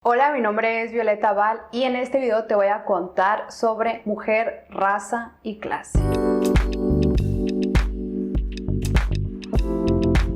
Hola, mi nombre es Violeta Val y en este video te voy a contar sobre mujer, raza y clase.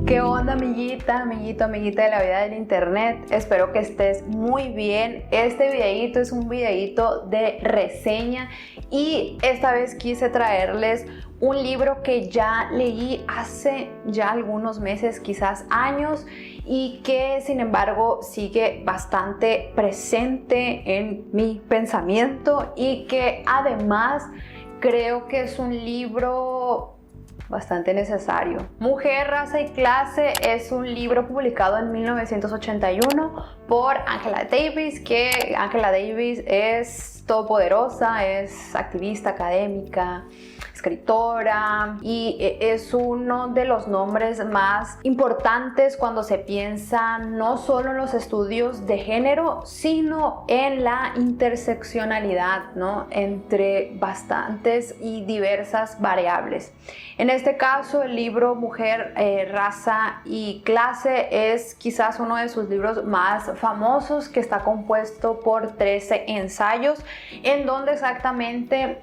¿Qué onda, amiguita, amiguita de la vida del internet? Espero que estés muy bien. Este videito es un videito de reseña y esta vez quise traerles un libro que ya leí hace ya algunos meses, quizás años, y que sin embargo sigue bastante presente en mi pensamiento y que además creo que es un libro bastante necesario. Mujer, raza y clase es un libro publicado en 1981 por Angela Davis, que Angela Davis es todopoderosa, es activista académica, escritora y es uno de los nombres más importantes cuando se piensa no solo en los estudios de género, sino en la interseccionalidad, ¿no? Entre bastantes y diversas variables. En este caso, el libro Mujer, Raza y Clase es quizás uno de sus libros más famosos, que está compuesto por 13 ensayos, en donde exactamente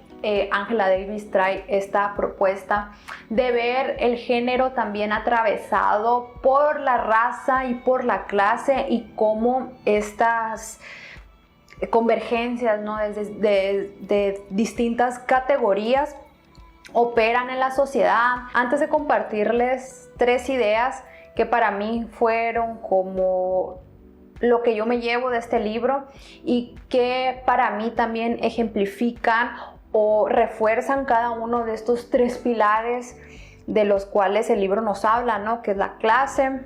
Angela Davis trae esta propuesta de ver el género también atravesado por la raza y por la clase y cómo estas convergencias, ¿no? de distintas categorías operan en la sociedad. Antes de compartirles 3 ideas que para mí fueron como lo que yo me llevo de este libro y que para mí también ejemplifican o refuerzan cada uno de estos 3 pilares de los cuales el libro nos habla, ¿no? Que es la clase,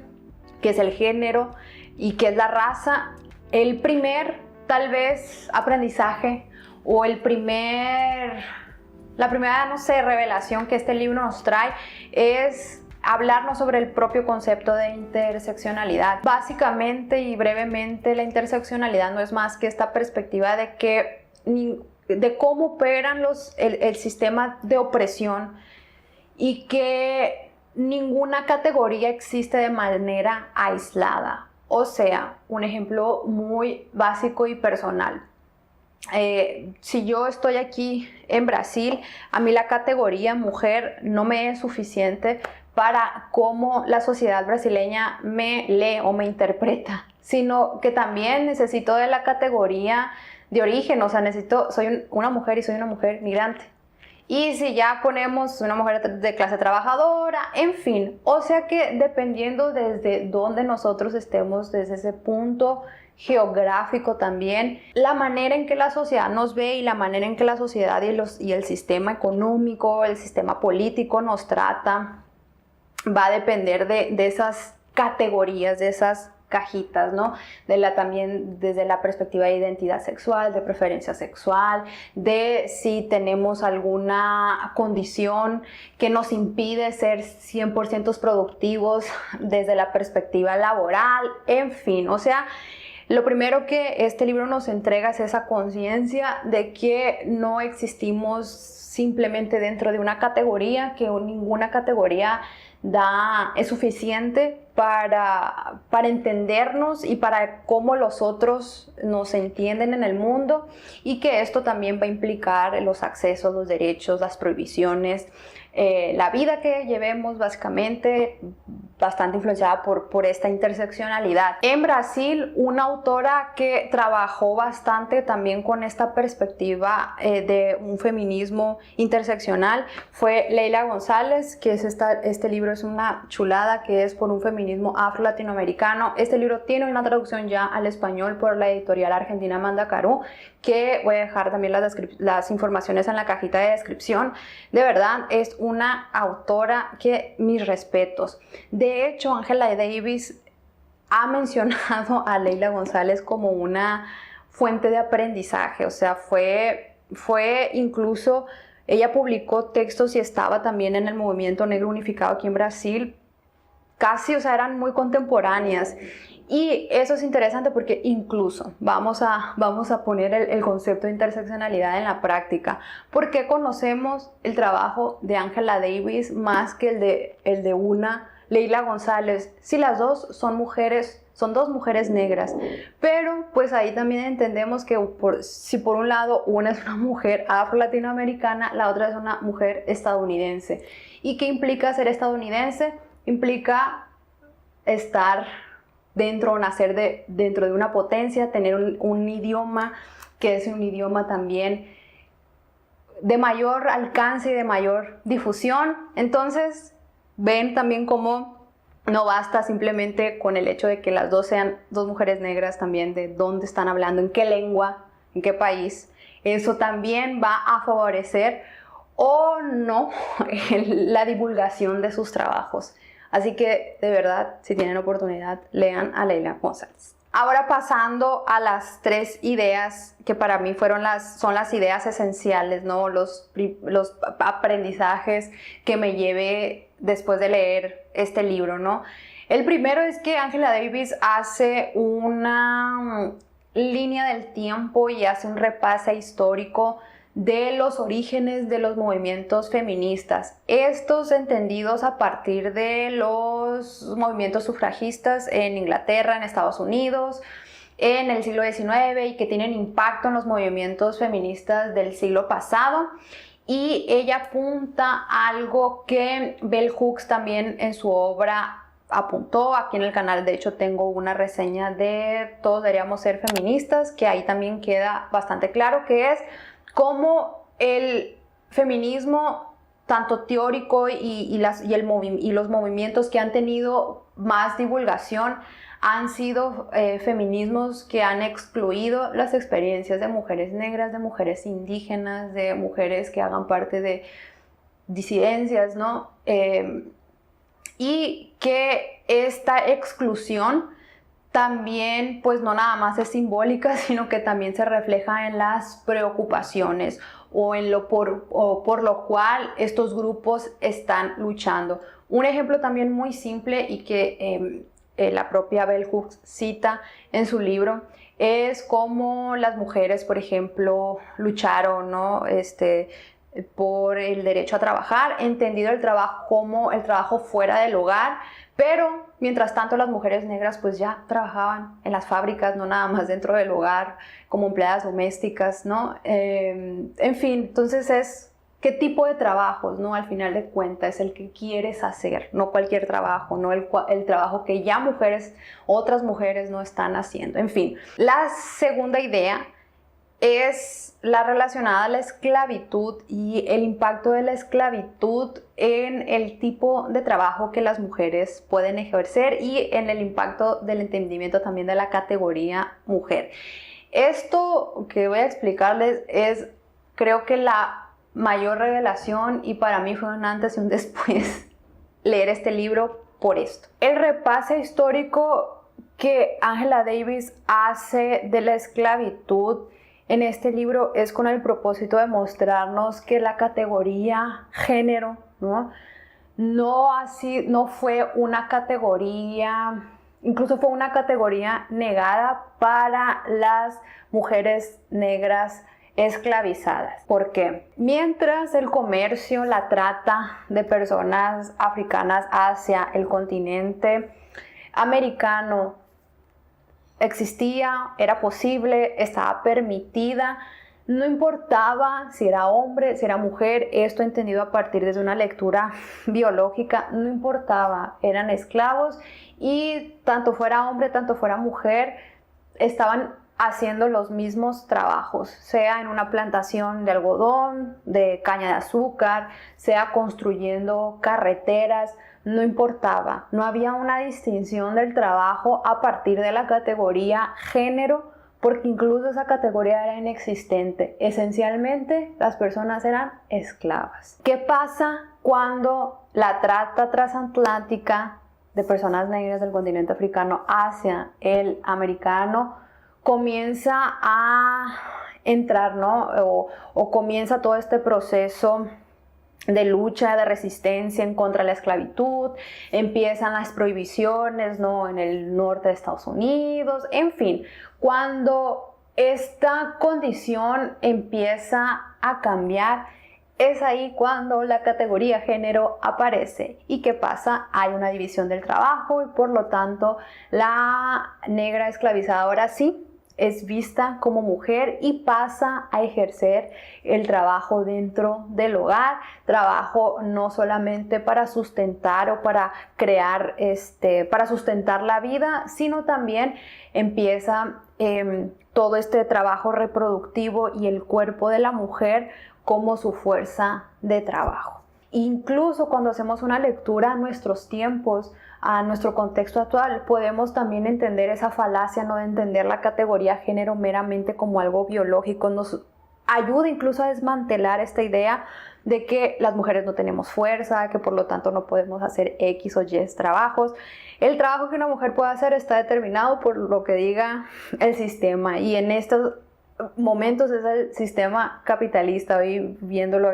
que es el género y que es la raza. El primer, tal vez, aprendizaje o la primera, no sé, revelación que este libro nos trae es hablarnos sobre el propio concepto de interseccionalidad. Básicamente y brevemente, la interseccionalidad no es más que esta perspectiva de cómo operan el sistema de opresión y que ninguna categoría existe de manera aislada. O sea, un ejemplo muy básico y personal. Si yo estoy aquí en Brasil, a mí la categoría mujer no me es suficiente para cómo la sociedad brasileña me lee o me interpreta, sino que también necesito de la categoría de origen, o sea, soy una mujer y soy una mujer migrante. Y si ya ponemos una mujer de clase trabajadora, en fin, o sea que dependiendo desde donde nosotros estemos, desde ese punto geográfico también, la manera en que la sociedad nos ve y la manera en que la sociedad y el sistema económico, el sistema político nos trata, va a depender de esas categorías, de esas cajitas, ¿no? También desde la perspectiva de identidad sexual, de preferencia sexual, de si tenemos alguna condición que nos impide ser 100% productivos desde la perspectiva laboral, en fin, o sea, lo primero que este libro nos entrega es esa conciencia de que no existimos simplemente dentro de una categoría, que ninguna categoría es suficiente para entendernos y para cómo los otros nos entienden en el mundo, y que esto también va a implicar los accesos, los derechos, las prohibiciones, la vida que llevemos, básicamente bastante influenciada por esta interseccionalidad. En Brasil, una autora que trabajó bastante también con esta perspectiva de un feminismo interseccional fue Leila González, que es este libro es una chulada, que es por un feminismo afro-latinoamericano. Este libro tiene una traducción ya al español por la editorial argentina Mandacaru, que voy a dejar también las informaciones en la cajita de descripción. De verdad, es una autora que mis respetos. De hecho, Angela Davis ha mencionado a Leila González como una fuente de aprendizaje, o sea, fue incluso, ella publicó textos y estaba también en el movimiento negro unificado aquí en Brasil, casi, o sea, eran muy contemporáneas. Y eso es interesante porque incluso vamos a poner el concepto de interseccionalidad en la práctica. ¿Por qué conocemos el trabajo de Angela Davis más que el de una Leila González? Si las dos son mujeres son dos mujeres negras, pero pues ahí también entendemos que si por un lado una es una mujer afro-latinoamericana, la otra es una mujer estadounidense. ¿Y qué implica ser estadounidense? Implica estar nacer dentro de una potencia, tener un idioma que es un idioma también de mayor alcance y de mayor difusión. Entonces ven también cómo no basta simplemente con el hecho de que las dos sean dos mujeres negras, también de dónde están hablando, en qué lengua, en qué país. Eso también va a favorecer o no la divulgación de sus trabajos. Así que de verdad, si tienen oportunidad, lean a Leila González. Ahora pasando a las 3 ideas que para mí son las ideas esenciales, ¿no? Los aprendizajes que me llevé después de leer este libro, ¿no? El primero es que Angela Davis hace una línea del tiempo y hace un repaso histórico de los orígenes de los movimientos feministas, estos entendidos a partir de los movimientos sufragistas en Inglaterra, en Estados Unidos, en el siglo XIX, y que tienen impacto en los movimientos feministas del siglo pasado. Y ella apunta algo que Bell Hooks también en su obra apuntó. Aquí en el canal de hecho tengo una reseña de Todos deberíamos ser feministas, que ahí también queda bastante claro, que es cómo el feminismo, tanto teórico y los movimientos que han tenido más divulgación, han sido feminismos que han excluido las experiencias de mujeres negras, de mujeres indígenas, de mujeres que hagan parte de disidencias, ¿no? Y que esta exclusión también, pues no nada más es simbólica, sino que también se refleja en las preocupaciones o por lo cual estos grupos están luchando. Un ejemplo también muy simple y que la propia Bell Hooks cita en su libro es cómo las mujeres, por ejemplo, lucharon, ¿no? Por el derecho a trabajar, entendido el trabajo como el trabajo fuera del hogar, pero mientras tanto las mujeres negras pues ya trabajaban en las fábricas, no nada más dentro del hogar, como empleadas domésticas, ¿no? En fin, entonces es qué tipo de trabajos, ¿no? Al final de cuentas es el que quieres hacer, no cualquier trabajo, no el trabajo que ya otras mujeres no están haciendo. En fin, la segunda idea es la relacionada a la esclavitud y el impacto de la esclavitud en el tipo de trabajo que las mujeres pueden ejercer y en el impacto del entendimiento también de la categoría mujer. Esto que voy a explicarles es, creo que la mayor revelación, y para mí fue un antes y un después leer este libro por esto. El repaso histórico que Angela Davis hace de la esclavitud en este libro es con el propósito de mostrarnos que la categoría género, ¿no? No fue una categoría, incluso fue una categoría negada para las mujeres negras esclavizadas. ¿Por qué? Mientras el comercio, la trata de personas africanas hacia el continente americano existía, era posible, estaba permitida, no importaba si era hombre, si era mujer, esto entendido a partir de una lectura biológica, no importaba, eran esclavos y tanto fuera hombre, tanto fuera mujer, estaban haciendo los mismos trabajos, sea en una plantación de algodón, de caña de azúcar, sea construyendo carreteras, no importaba, no había una distinción del trabajo a partir de la categoría género, porque incluso esa categoría era inexistente. Esencialmente, las personas eran esclavas. ¿Qué pasa cuando la trata transatlántica de personas negras del continente africano hacia el americano comienza a entrar, ¿no? O comienza todo este proceso de lucha, de resistencia en contra de la esclavitud, empiezan las prohibiciones, ¿no? En el norte de Estados Unidos, en fin, cuando esta condición empieza a cambiar, es ahí cuando la categoría género aparece. ¿Y qué pasa? Hay una división del trabajo y por lo tanto la negra esclavizada ahora sí es vista como mujer y pasa a ejercer el trabajo dentro del hogar, trabajo no solamente para sustentar o para crear, para sustentar la vida, sino también empieza todo este trabajo reproductivo y el cuerpo de la mujer como su fuerza de trabajo. Incluso cuando hacemos una lectura a nuestros tiempos, a nuestro contexto actual, podemos también entender esa falacia, ¿no?, de entender la categoría género meramente como algo biológico. Nos ayuda incluso a desmantelar esta idea de que las mujeres no tenemos fuerza, que por lo tanto no podemos hacer X o Y trabajos. El trabajo que una mujer puede hacer está determinado por lo que diga el sistema, y en estos momentos es el sistema capitalista, hoy viéndolo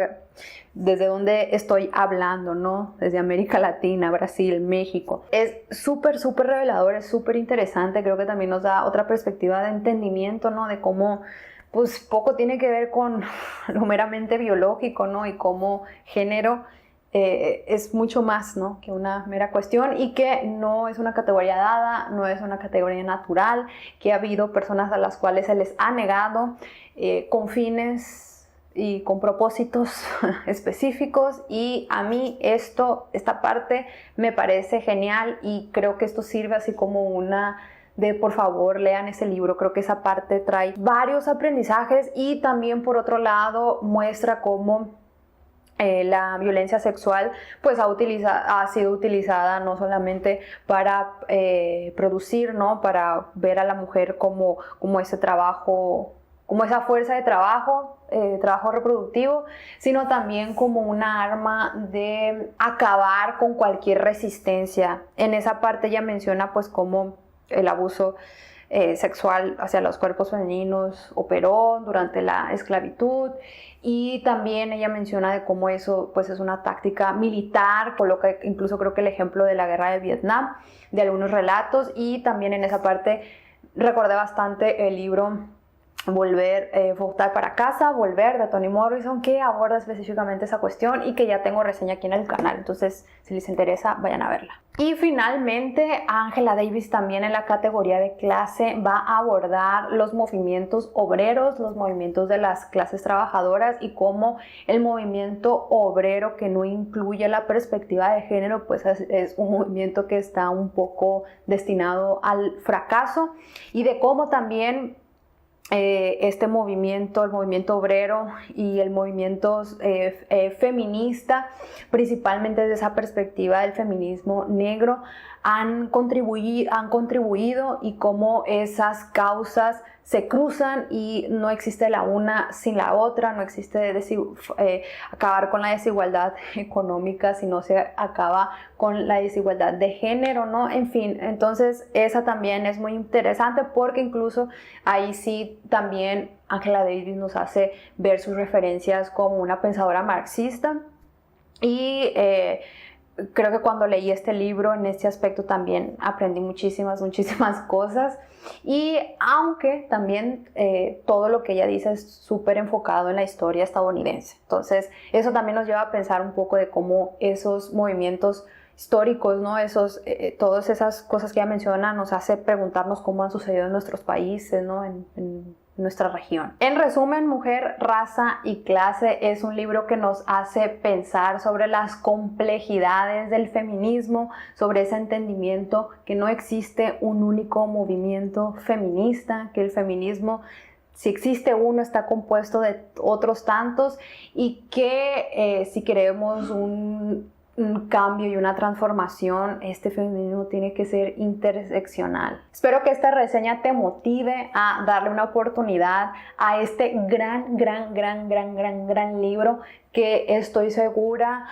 desde donde estoy hablando, ¿no? Desde América Latina, Brasil, México. Es súper revelador, es súper interesante, creo que también nos da otra perspectiva de entendimiento, ¿no? De cómo pues poco tiene que ver con lo meramente biológico, ¿no? Y cómo género es mucho más, ¿no?, que una mera cuestión, y que no es una categoría dada, no es una categoría natural, que ha habido personas a las cuales se les ha negado con fines y con propósitos específicos, y a mí esta parte me parece genial, y creo que esto sirve así como una de por favor lean ese libro. Creo que esa parte trae varios aprendizajes y también por otro lado muestra cómo la violencia sexual pues ha sido utilizada no solamente para producir, ¿no?, para ver a la mujer como ese trabajo, como esa fuerza de trabajo, trabajo reproductivo, sino también como una arma de acabar con cualquier resistencia. En esa parte ella menciona pues cómo el abuso sexual hacia los cuerpos femeninos operó durante la esclavitud, y también ella menciona de cómo eso pues es una táctica militar, coloca incluso creo que el ejemplo de la guerra de Vietnam, de algunos relatos, y también en esa parte recordé bastante el libro Votar para casa, Volver, de Toni Morrison, que aborda específicamente esa cuestión y que ya tengo reseña aquí en el canal, entonces si les interesa vayan a verla. Y finalmente Angela Davis también en la categoría de clase va a abordar los movimientos obreros, los movimientos de las clases trabajadoras, y cómo el movimiento obrero que no incluye la perspectiva de género pues es un movimiento que está un poco destinado al fracaso, y de cómo también este movimiento, el movimiento obrero y el movimiento feminista, principalmente desde esa perspectiva del feminismo negro, han contribuido, y cómo esas causas se cruzan y no existe la una sin la otra, no existe acabar con la desigualdad económica si no se acaba con la desigualdad de género, ¿no? En fin, entonces esa también es muy interesante, porque incluso ahí sí también Angela Davis nos hace ver sus referencias como una pensadora marxista, y creo que cuando leí este libro en este aspecto también aprendí muchísimas cosas, y aunque también todo lo que ella dice es súper enfocado en la historia estadounidense, entonces eso también nos lleva a pensar un poco de cómo esos movimientos históricos, ¿no?, todas esas cosas que ella menciona nos hace preguntarnos cómo han sucedido en nuestros países, ¿no?, en nuestra región. En resumen, Mujer, Raza y Clase es un libro que nos hace pensar sobre las complejidades del feminismo, sobre ese entendimiento que no existe un único movimiento feminista, que el feminismo, si existe uno, está compuesto de otros tantos, y que si queremos un cambio y una transformación, este feminismo tiene que ser interseccional. Espero que esta reseña te motive a darle una oportunidad a este gran libro, que estoy segura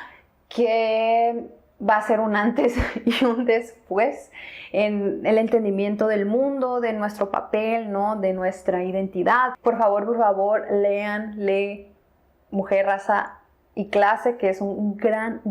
que va a ser un antes y un después en el entendimiento del mundo, de nuestro papel, ¿no?, de nuestra identidad. Por favor, lee Mujer, Raza y clase, que es un gran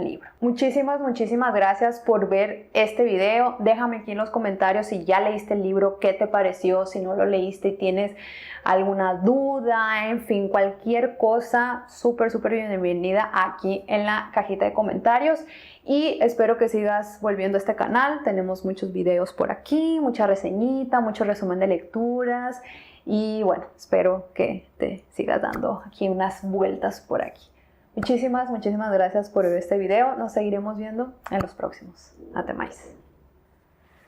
libro. Muchísimas gracias por ver este video. Déjame aquí en los comentarios si ya leíste el libro, qué te pareció, si no lo leíste y tienes alguna duda, en fin, cualquier cosa, súper bienvenida aquí en la cajita de comentarios. Y espero que sigas volviendo a este canal. Tenemos muchos videos por aquí, mucha reseñita, mucho resumen de lecturas. Y bueno, espero que te sigas dando aquí unas vueltas por aquí. Muchísimas gracias por ver este video. Nos seguiremos viendo en los próximos. Até mais.